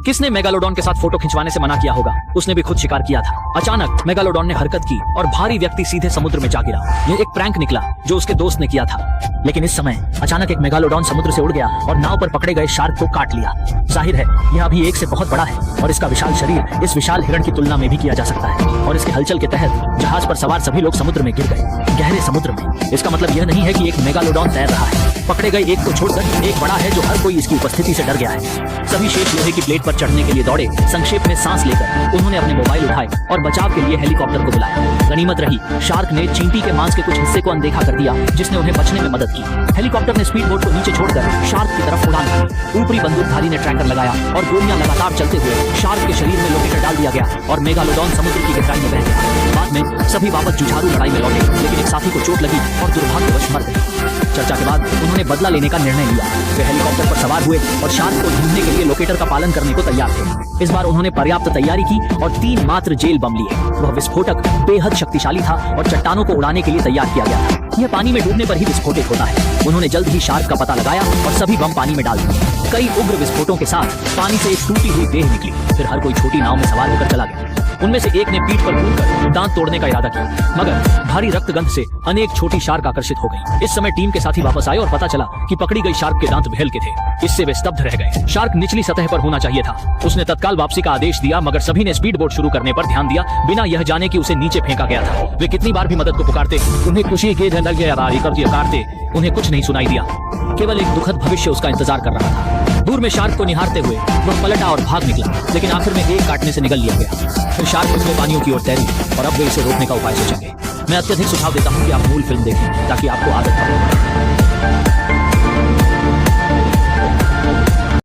किसने मेगालोडॉन के साथ फोटो खिंचवाने से मना किया होगा? उसने भी खुद शिकार किया था। अचानक मेगालोडॉन ने हरकत की और भारी व्यक्ति सीधे समुद्र में जा गिरा। यह एक प्रैंक निकला जो उसके दोस्त ने किया था। लेकिन इस समय अचानक एक मेगालोडॉन समुद्र से उड़ गया और नाव पर पकड़े गए शार्क को काट लिया। जाहिर है यह अभी एक से बहुत बड़ा है और इसका विशाल शरीर इस विशाल हिरण की तुलना में भी किया जा सकता है। और इसके हलचल के तहत जहाज पर सवार सभी लोग समुद्र में गिर गए, गहरे समुद्र में। इसका मतलब यह नहीं है कि एक मेगालोडॉन तैर रहा है। पकड़े गए एक को छोड़कर एक बड़ा है जो हर कोई इसकी उपस्थिति से डर गया है। सभी शेष लोहे की प्लेट पर चढ़ने के लिए दौड़े। संक्षेप में सांस लेकर उन्होंने अपने मोबाइल उठाए और बचाव के लिए हेलीकॉप्टर को बुलाया। गनीमत रही, शार्क ने चींटी के मांस के कुछ हिस्से को अनदेखा कर दिया जिसने उन्हें बचने में मदद की। हेलीकॉप्टर ने स्पीड बोट को नीचे छोड़कर शार्क की तरफ उड़ान भरी। ऊपरी बंदूकधारी ने ट्रैकर लगाया और गोलियां लगातार चलते हुए शार्क के शरीर में लोकेटर डाल दिया गया और मेगालोडॉन समुद्र की गहराई में बह गया। बाद में सभी वापस जुझारू लड़ाई में लौटे, लेकिन एक साथी को चोट लगी और दुर्भाग्यवश मर गए। चर्चा के बाद उन्होंने बदला लेने का निर्णय लिया। वे हेलीकॉप्टर पर सवार हुए और शार्क को ढूंढने के लिए लोकेटर का पालन करने को तैयार थे। इस बार उन्होंने पर्याप्त तैयारी की और 3 मात्र जेल बम लिए। वह विस्फोटक बेहद शक्तिशाली था और चट्टानों को उड़ाने के लिए तैयार किया गया था। यह पानी में डूबने पर ही विस्फोटित होता है। उन्होंने जल्द ही शार्क का पता लगाया और सभी बम पानी में डाल दिए। कई उग्र विस्फोटों के साथ पानी से एक टूटी हुई देह निकली। फिर हर कोई छोटी नाव में सवार होकर चला गया। उनमें से एक ने पीठ पर कूदकर दांत तोड़ने का इरादा किया, मगर भारी रक्त गंध से अनेक छोटी शार्क आकर्षित हो गई। इस समय टीम के साथी वापस आए और पता चला कि पकड़ी गई शार्क के दांत भेल के थे। इससे वे स्तब्ध रह गए। शार्क निचली सतह पर होना चाहिए था। उसने तत्काल वापसी का आदेश दिया, मगर सभी ने स्पीड बोट शुरू करने पर ध्यान दिया, बिना यह जाने कि उसे नीचे फेंका गया था। वे कितनी बार भी मदद को पुकारते, उन्हें खुशी के करते, उन्हें कुछ नहीं सुनाई दिया। केवल एक दुखद भविष्य उसका इंतजार कर रहा था। दूर में शार्क को निहारते हुए वह पलटा और भाग निकला, लेकिन आखिर में एक काटने से निगल लिया गया। फिर शार्क उसमें पानियों की ओर तैरी और अब वे इसे रोकने का उपाय सोचेंगे। मैं अत्यधिक सुझाव देता हूँ कि आप मूल फिल्म देखें ताकि आपको आदत पड़े।